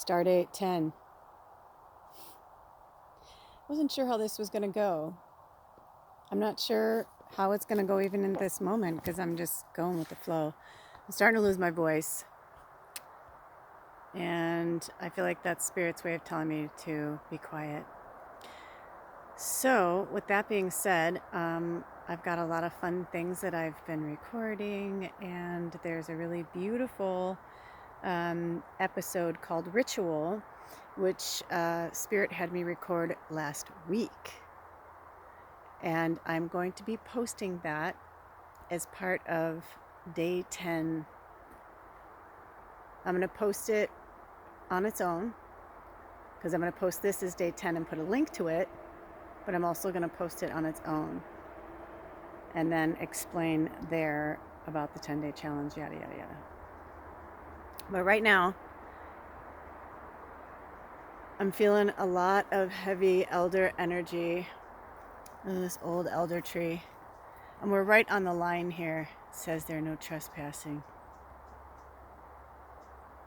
Start date 10. Wasn't sure how this was going to go. I'm not sure how it's going to go even in this moment because I'm just going with the flow. I'm starting to lose my voice. And I feel like that's Spirit's way of telling me to be quiet. So, with that being said, I've got a lot of fun things that I've been recording, and there's a really beautiful episode called Ritual, which Spirit had me record last week. And I'm going to be posting that as part of day 10. I'm going to post it on its own because I'm going to post this as day 10 and put a link to it, but I'm also going to post it on its own and then explain there about the 10-day challenge, yada, yada, yada. But right now, I'm feeling a lot of heavy elder energy in this old elder tree. And we're right on the line here. It says there no trespassing.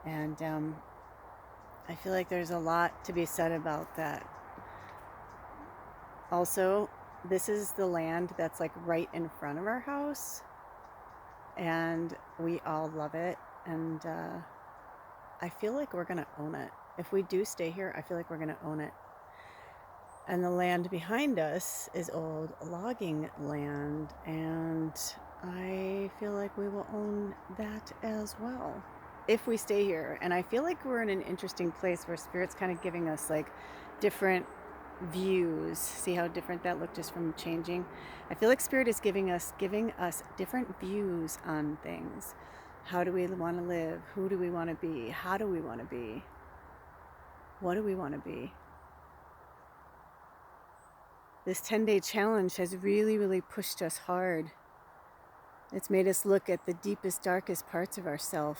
And I feel like there's a lot to be said about that. Also, this is the land that's like right in front of our house. And we all love it. And I feel like we're going to own it. If we do stay here, I feel like we're going to own it. And the land behind us is old logging land. And I feel like we will own that as well if we stay here. And I feel like we're in an interesting place where Spirit's kind of giving us like different views. See how different that looked just from changing? I feel like Spirit is giving us different views on things. How do we want to live? Who do we want to be? How do we want to be? What do we want to be? This 10-day challenge has really, really pushed us hard. It's made us look at the deepest, darkest parts of ourselves.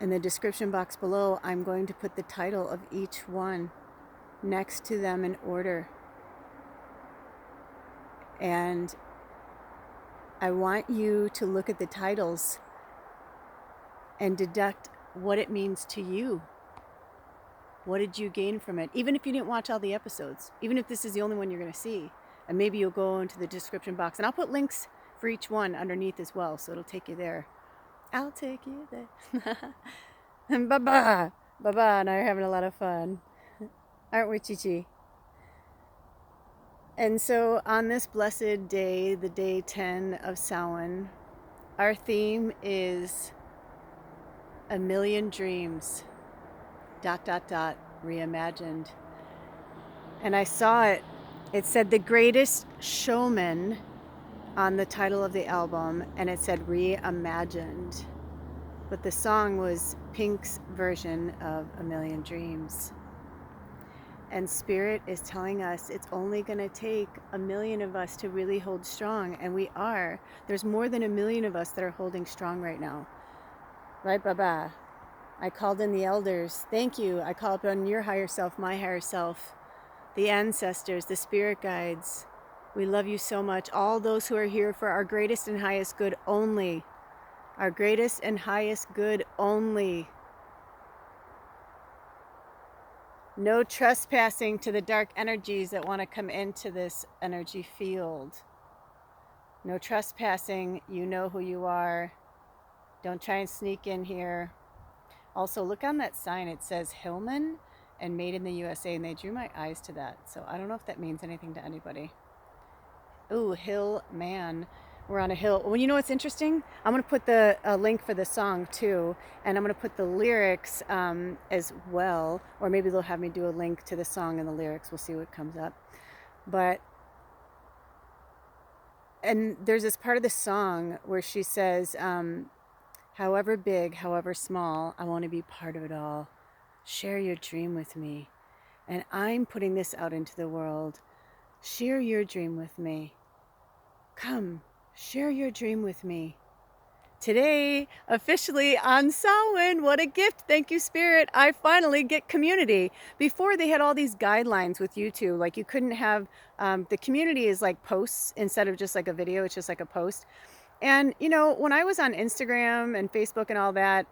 In the description box below, I'm going to put the title of each one next to them in order. And I want you to look at the titles and deduct what it means to you. What did you gain from it? Even if you didn't watch all the episodes, even if this is the only one you're going to see, and maybe you'll go into the description box, and I'll put links for each one underneath as well, so it'll take you there. I'll take you there. And Baba and I are having a lot of fun, aren't we, Chichi? And so on this blessed day, the day 10 of Samhain, our theme is a million dreams, ... reimagined. And I saw it. It said The Greatest Showman on the title of the album, and it said reimagined. But the song was Pink's version of A Million Dreams. And Spirit is telling us it's only going to take a million of us to really hold strong. And we are. There's more than a million of us that are holding strong right now. Right, Baba? I called in the elders. Thank you. I called on your higher self, my higher self, the ancestors, the spirit guides. We love you so much. All those who are here for our greatest and highest good only. Our greatest and highest good only. No trespassing to the dark energies that want to come into this energy field. No trespassing. You know who you are. Don't try and sneak in here. Also, look on that sign. It says Hillman and Made in the USA, and they drew my eyes to that. So I don't know if that means anything to anybody. Ooh, Hillman. We're on a hill. Well, you know what's interesting? I'm going to put the link for the song too, and I'm going to put the lyrics as well, or maybe they'll have me do a link to the song and the lyrics. We'll see what comes up. And there's this part of the song where she says, however big, however small, I want to be part of it all. Share your dream with me. And I'm putting this out into the world. Share your dream with me. Come, share your dream with me. Today, officially on Samhain, what a gift. Thank you, Spirit. I finally get community. Before, they had all these guidelines with YouTube. Like you couldn't have, the community is like posts instead of just like a video. It's just like a post. And, you know, when I was on Instagram and Facebook and all that,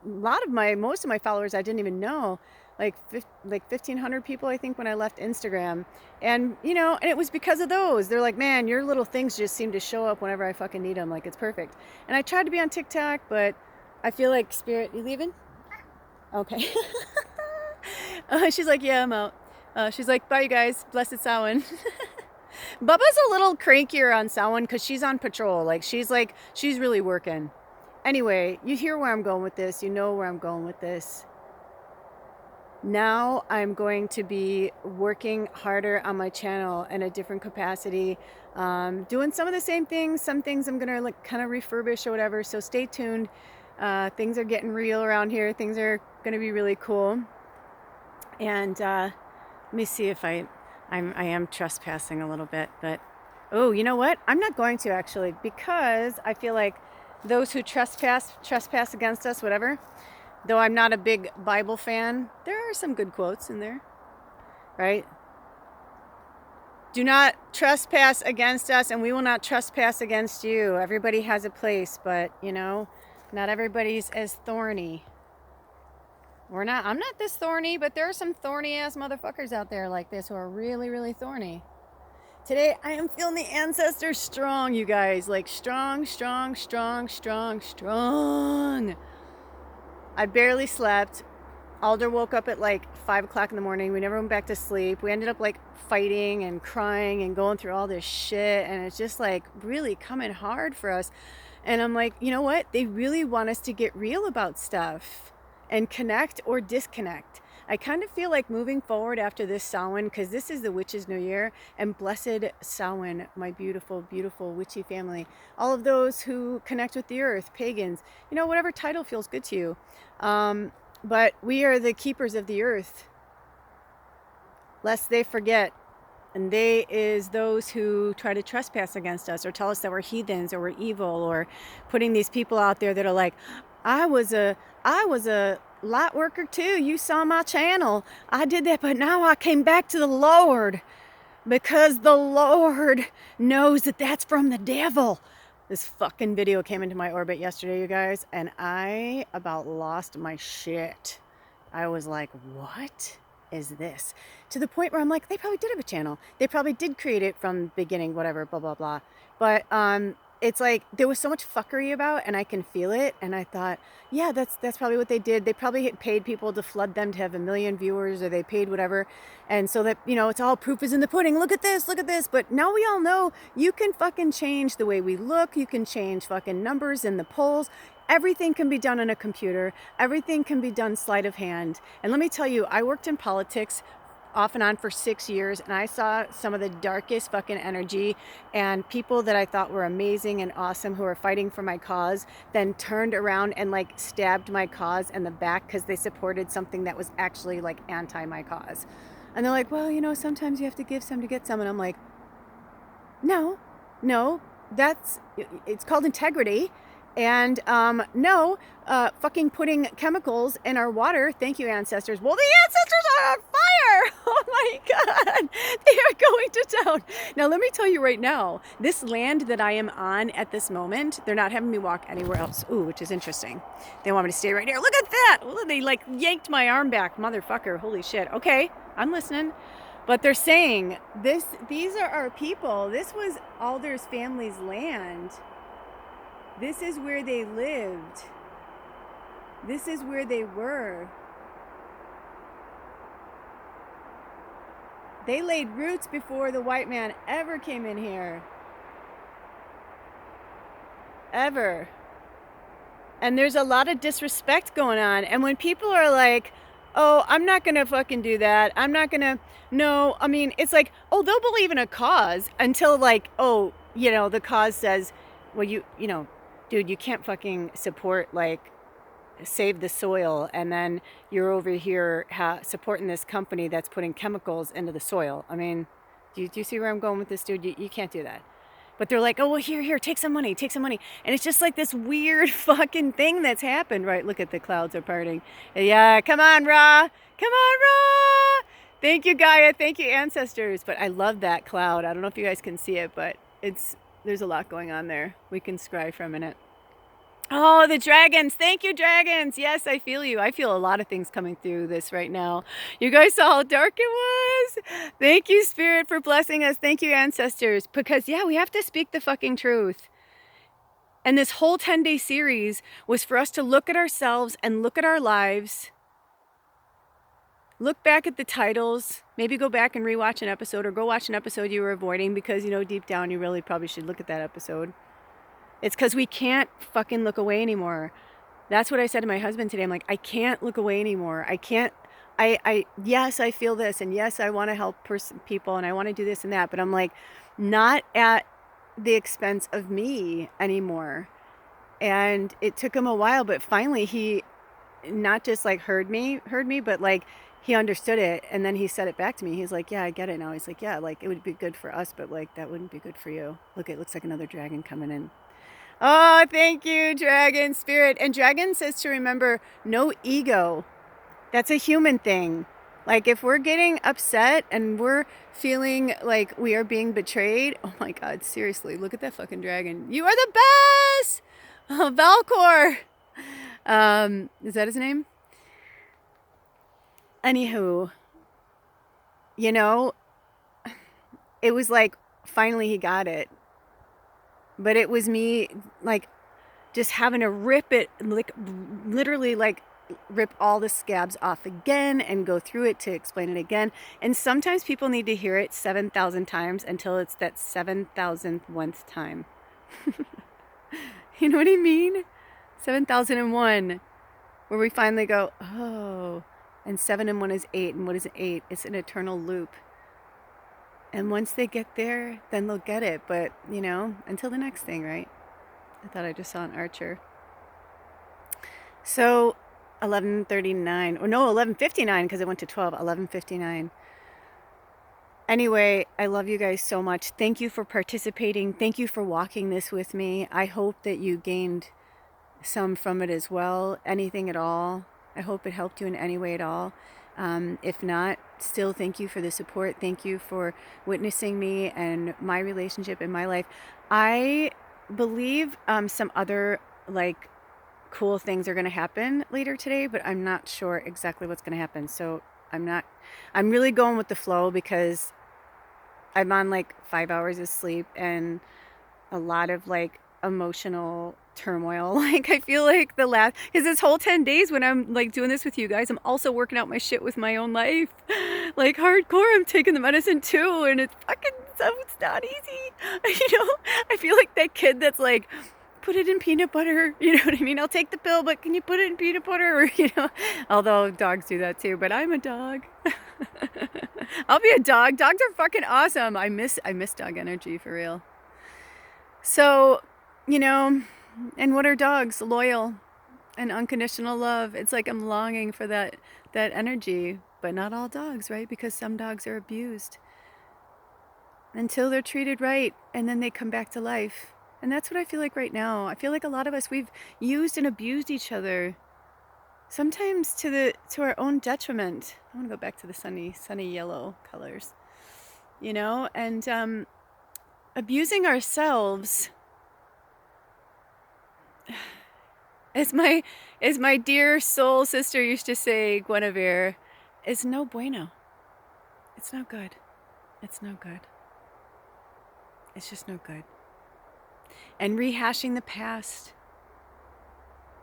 most of my followers I didn't even know, like 1,500 people, I think, when I left Instagram. And, you know, and it was because of those. They're like, man, your little things just seem to show up whenever I fucking need them. Like, it's perfect. And I tried to be on TikTok, but I feel like Spirit, you leaving? Okay. She's like, yeah, I'm out. She's like, bye, you guys. Blessed Samhain. Bubba's a little crankier on Samhain because she's on patrol. Like, she's really working. Anyway, you hear where I'm going with this. You know where I'm going with this. Now I'm going to be working harder on my channel in a different capacity, doing some of the same things. Some things I'm gonna like kind of refurbish or whatever. So stay tuned. Things are getting real around here. Things are gonna be really cool. And let me see if I am trespassing a little bit, but oh, you know what? I'm not going to actually, because I feel like those who trespass against us, whatever. Though I'm not a big Bible fan, there are some good quotes in there, right? Do not trespass against us, and we will not trespass against you. Everybody has a place, but, you know, not everybody's as thorny. I'm not this thorny, but there are some thorny ass motherfuckers out there like this who are really, really thorny. Today, I am feeling the ancestors strong, you guys. Like, strong, strong, strong, strong, strong. I barely slept. Alder woke up at like 5 o'clock in the morning. We never went back to sleep. We ended up like fighting and crying and going through all this shit. And it's just like really coming hard for us. And I'm like, you know what? They really want us to get real about stuff and connect or disconnect. I kind of feel like moving forward after this Samhain, because this is the Witches' New Year, and blessed Samhain, my beautiful, beautiful witchy family. All of those who connect with the earth, pagans, you know, whatever title feels good to you. But we are the keepers of the earth, lest they forget. And they is those who try to trespass against us or tell us that we're heathens or we're evil, or putting these people out there that are like, I was a light worker too. You saw my channel. I did that, but now I came back to the Lord because the Lord knows that that's from the devil. This fucking video came into my orbit yesterday, you guys, and I about lost my shit. I was like, what is this? To the point where I'm like, they probably did have a channel. They probably did create it from the beginning, whatever, blah, blah, blah. But it's like there was so much fuckery about, and I can feel it. And I thought, yeah, that's probably what they did. They probably paid people to flood them to have 1 million viewers, or they paid whatever. And so that, you know, it's all proof is in the pudding. Look at this, look at this. But now we all know you can fucking change the way we look. You can change fucking numbers in the polls. Everything can be done on a computer. Everything can be done sleight of hand. And let me tell you, I worked in politics off and on for 6 years, and I saw some of the darkest fucking energy, and people that I thought were amazing and awesome who were fighting for my cause then turned around and like stabbed my cause in the back because they supported something that was actually like anti my cause. And they're like, well, you know, sometimes you have to give some to get some. And I'm like, no, it's called integrity. And no, fucking putting chemicals in our water. Thank you, ancestors. Well, the ancestors are on fire. Oh my God, they are going to town. Now, let me tell you right now, this land that I am on at this moment, they're not having me walk anywhere else. Ooh, which is interesting. They want me to stay right here. Look at that. Ooh, they like yanked my arm back, motherfucker. Holy shit. Okay, I'm listening. But they're saying these are our people. This was Alder's family's land. This is where they lived. This is where they were. They laid roots before the white man ever came in here. Ever. And there's a lot of disrespect going on. And when people are like, oh, I'm not going to fucking do that. I'm not going to. No, I mean, it's like, oh, they'll believe in a cause until like, oh, you know, the cause says, well, you know, dude, you can't fucking support like save the soil, and then you're over here supporting this company that's putting chemicals into the soil. I mean, do you see where I'm going with this, dude? You can't do that. But they're like, oh, well, here, take some money. And it's just like this weird fucking thing that's happened, right? Look at the clouds are parting. Yeah, come on, Ra. Thank you, Gaia. Thank you, ancestors. But I love that cloud. I don't know if you guys can see it, but it's there's a lot going on there. We can scry for a minute. Oh, the dragons. Thank you, dragons. Yes, I feel you. I feel a lot of things coming through this right now. You guys saw how dark it was. Thank you, Spirit, for blessing us. Thank you, ancestors. Because, yeah, we have to speak the fucking truth. And this whole 10-day series was for us to look at ourselves and look at our lives. Look back at the titles. Maybe go back and rewatch an episode, or go watch an episode you were avoiding because, you know, deep down you really probably should look at that episode. It's because we can't fucking look away anymore. That's what I said to my husband today. I'm like, I can't look away anymore. I can't, yes, I feel this. And yes, I want to help people and I want to do this and that. But I'm like, not at the expense of me anymore. And it took him a while, but finally he not just like heard me, but like he understood it. And then he said it back to me. He's like, yeah, I get it now. He's like, yeah, like it would be good for us, but like that wouldn't be good for you. Look, it looks like another dragon coming in. Oh, thank you, Dragon Spirit. And Dragon says to remember, no ego. That's a human thing. Like if we're getting upset and we're feeling like we are being betrayed, oh my God, seriously, look at that fucking dragon. You are the best! Oh, Valcor. Is that his name? Anywho, you know, it was like finally he got it. But it was me like just having to rip it, like literally like rip all the scabs off again and go through it to explain it again. And sometimes people need to hear it 7,000 times until it's that 7,001th time. You know what I mean? 7,001, where we finally go, oh, and 7 and 1 is 8. And what is 8? It's an eternal loop. And once they get there, then they'll get it. But, you know, until the next thing, right? I thought I just saw an archer. So 11:39, or no, 11:59, because it went to 12. 11:59. Anyway, I love you guys so much. Thank you for participating. Thank you for walking this with me. I hope that you gained some from it as well. Anything at all. I hope it helped you in any way at all. If not, still thank you for the support. Thank you for witnessing me and my relationship in my life. I believe some other like cool things are going to happen later today, but I'm not sure exactly what's going to happen. So I'm really going with the flow because I'm on like 5 hours of sleep and a lot of like emotional turmoil. Like I feel like because this whole 10 days when I'm like doing this with you guys, I'm also working out my shit with my own life. Like hardcore, I'm taking the medicine too, and it's fucking, it's not easy. You know, I feel like that kid that's like, put it in peanut butter, you know what I mean? I'll take the pill, but can you put it in peanut butter? Or, you know, although dogs do that too, but I'm a dog. I'll be a dog. Dogs are fucking awesome. I miss dog energy for real. So, you know, and what are dogs? Loyal and unconditional love. It's like I'm longing for that energy, but not all dogs, right? Because some dogs are abused until they're treated right, and then they come back to life. And that's what I feel like right now. I feel like a lot of us, we've used and abused each other, sometimes to our own detriment. I want to go back to the sunny yellow colors, you know, and abusing ourselves. As my dear soul sister used to say, Guinevere, is no bueno. It's no good. It's no good. It's just no good. And rehashing the past.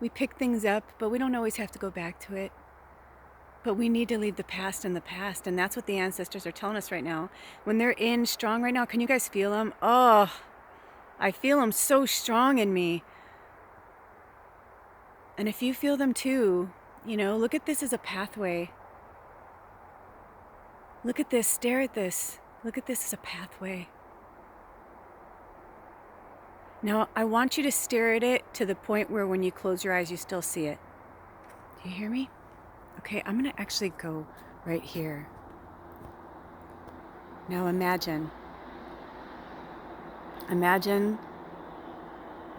We pick things up, but we don't always have to go back to it. But we need to leave the past in the past. And that's what the ancestors are telling us right now. When they're in strong right now, can you guys feel them? Oh, I feel them so strong in me. And if you feel them too, you know, look at this as a pathway. Look at this, stare at this. Look at this as a pathway. Now, I want you to stare at it to the point where when you close your eyes, you still see it. Do you hear me? Okay, I'm going to actually go right here. Now imagine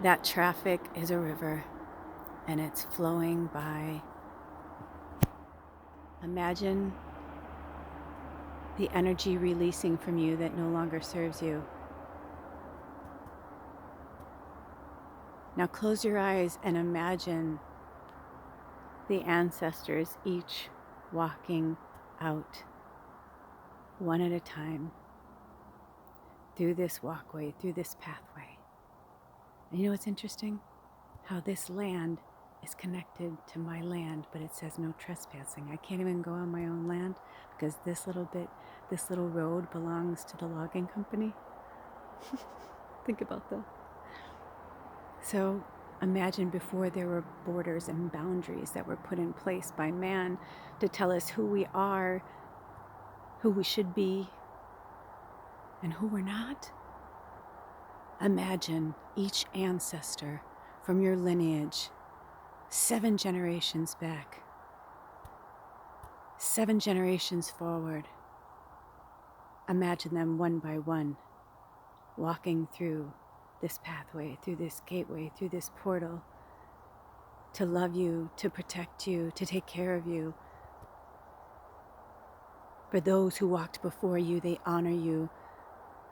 that traffic is a river and it's flowing by. Imagine the energy releasing from you that no longer serves you. Now close your eyes and imagine the ancestors each walking out one at a time through this walkway, through this pathway. And you know what's interesting? How this land is connected to my land, but it says no trespassing. I can't even go on my own land because this little road belongs to the logging company. Think about that. So imagine before there were borders and boundaries that were put in place by man to tell us who we are, who we should be, and who we're not. Imagine each ancestor from your lineage, 7 generations back, 7 generations forward. Imagine them one by one, walking through this pathway, through this gateway, through this portal, to love you, to protect you, to take care of you. For those who walked before you, they honor you,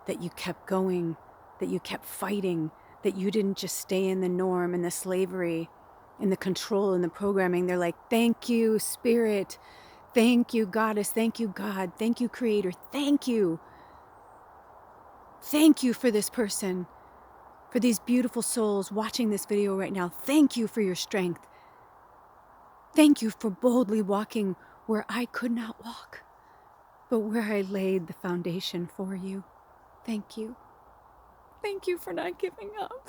that you kept going, that you kept fighting, that you didn't just stay in the norm and the slavery and the control and the programming. They're like, thank you, Spirit. Thank you, Goddess. Thank you, God. Thank you, Creator. Thank you. Thank you for this person, for these beautiful souls watching this video right now. Thank you for your strength. Thank you for boldly walking where I could not walk, but where I laid the foundation for you. Thank you. Thank you for not giving up.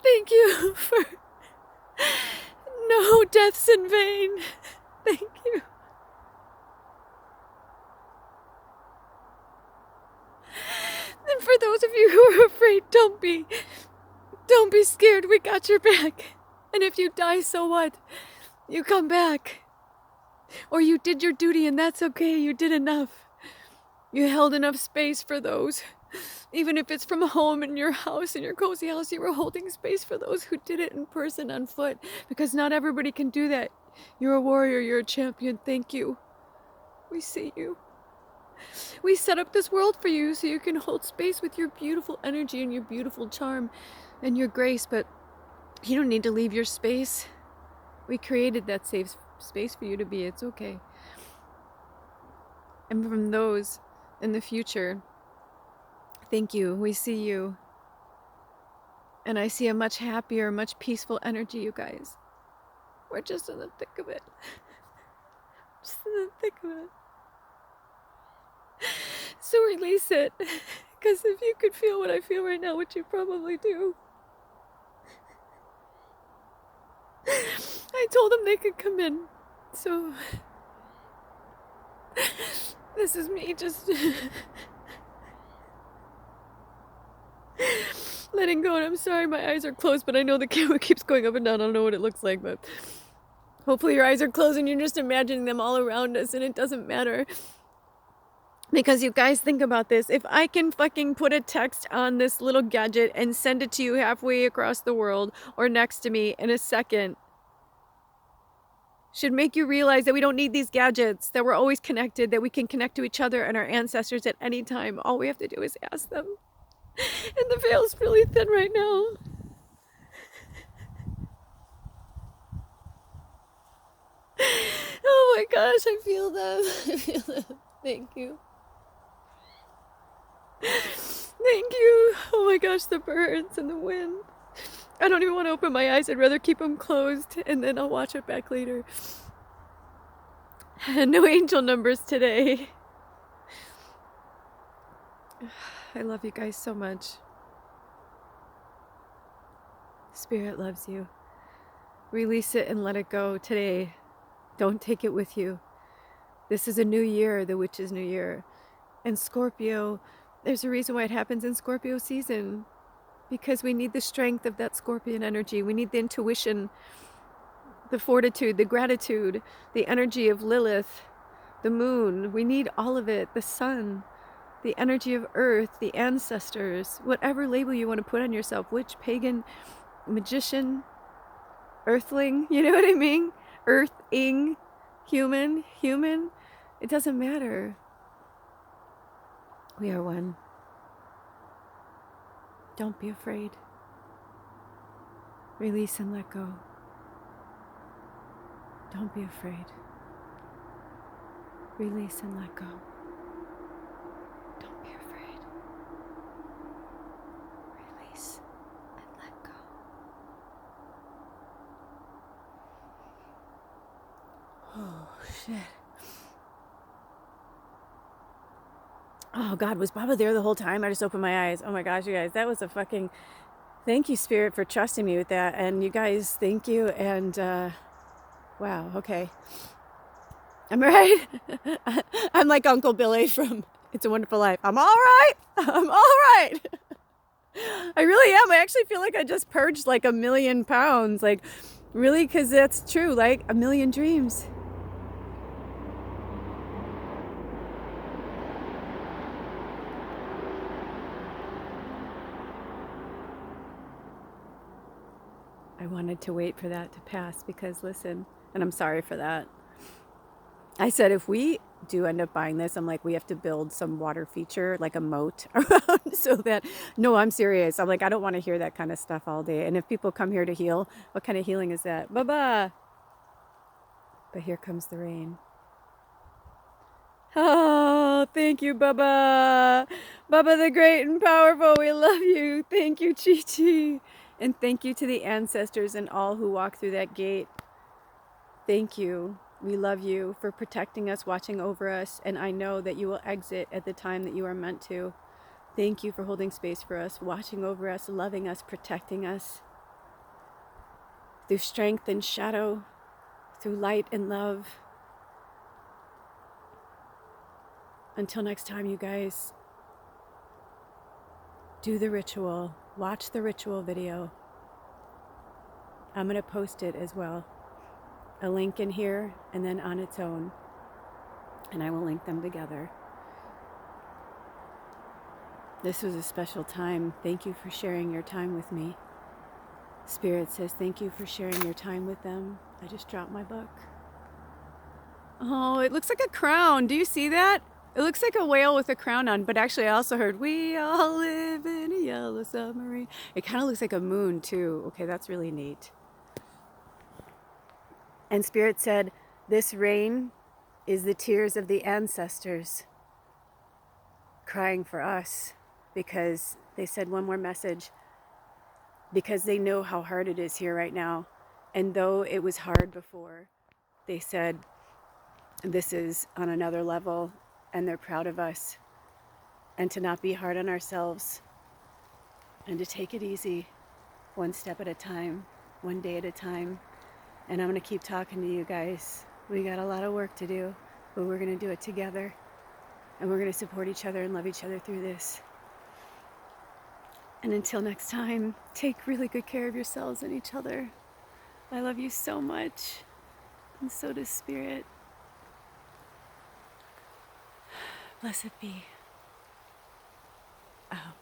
Thank you for no deaths in vain. Thank you. And for those of you who are afraid, don't be scared. We got your back. And if you die, so what? You come back. Or you did your duty and that's okay. You did enough. You held enough space for those. Even if it's from home in your house, in your cozy house, you were holding space for those who did it in person, on foot. Because not everybody can do that. You're a warrior. You're a champion. Thank you. We see you. We set up this world for you so you can hold space with your beautiful energy and your beautiful charm and your grace, but you don't need to leave your space. We created that safe space for you to be. It's okay. And from those in the future, thank you. We see you. And I see a much happier, much peaceful energy, you guys. We're just in the thick of it. Just in the thick of it. So release it. Because if you could feel what I feel right now, which you probably do. I told them they could come in. So this is me just letting go. And I'm sorry my eyes are closed, but I know the camera keeps going up and down. I don't know what it looks like, but hopefully your eyes are closed and you're just imagining them all around us, and it doesn't matter. Because you guys, think about this. If I can fucking put a text on this little gadget and send it to you halfway across the world or next to me in a second, should make you realize that we don't need these gadgets, that we're always connected, that we can connect to each other and our ancestors at any time. All we have to do is ask them. And the veil's really thin right now. Oh my gosh, I feel them. I feel them. Thank you. Thank you. Oh my gosh, the birds and the wind. I don't even want to open my eyes. I'd rather keep them closed, and then I'll watch it back later. No angel numbers today. I love you guys so much. Spirit loves you. Release it and let it go today. Don't take it with you. This is a new year, the witch's new year. And Scorpio, there's a reason why it happens in Scorpio season. Because we need the strength of that Scorpion energy. We need the intuition, the fortitude, the gratitude, the energy of Lilith, the moon. We need all of it. The sun, the energy of earth, the ancestors, whatever label you want to put on yourself. Witch, pagan, magician, earthling, you know what I mean? Earthing, human. It doesn't matter. We are one. Don't be afraid. Release and let go. Don't be afraid. Release and let go. Don't be afraid. Release and let go. Oh, shit. Oh, God, was Baba there the whole time? I just opened my eyes. Oh, my gosh, you guys, that was a fucking... Thank you, Spirit, for trusting me with that. And you guys, thank you. And, wow, okay. I'm right. I'm like Uncle Billy from It's a Wonderful Life. I'm all right. I'm all right. I really am. I actually feel like I just purged like 1,000,000 pounds. Like, really, because that's true. Like, 1,000,000 dreams. I wanted to wait for that to pass because, listen, and I'm sorry for that. I said, if we do end up buying this, I'm like, we have to build some water feature, like a moat around so that, no, I'm serious. I'm like, I don't want to hear that kind of stuff all day. And if people come here to heal, what kind of healing is that? Baba. But here comes the rain. Oh, thank you, Baba. Baba the great and powerful. We love you. Thank you, Chi Chi. And thank you to the ancestors and all who walk through that gate. Thank you. We love you for protecting us, watching over us, and I know that you will exit at the time that you are meant to. Thank you for holding space for us, watching over us, loving us, protecting us. Through strength and shadow, through light and love. Until next time, you guys, do the ritual. Watch the ritual video. I'm going to post it as well. A link in here and then on its own. And I will link them together. This was a special time. Thank you for sharing your time with me. Spirit says thank you for sharing your time with them. I just dropped my book. Oh, it looks like a crown. Do you see that? It looks like a whale with a crown on, but actually I also heard, we all live in a yellow submarine. It kind of looks like a moon too. Okay, that's really neat. And Spirit said, this rain is the tears of the ancestors crying for us, because they said one more message, because they know how hard it is here right now. And though it was hard before, they said this is on another level, and they're proud of us, and to not be hard on ourselves, and to take it easy, one step at a time, one day at a time. And I'm going to keep talking to you guys. We got a lot of work to do, but we're going to do it together. And we're going to support each other and love each other through this. And until next time, take really good care of yourselves and each other. I love you so much. And so does Spirit. Blessed be. Out.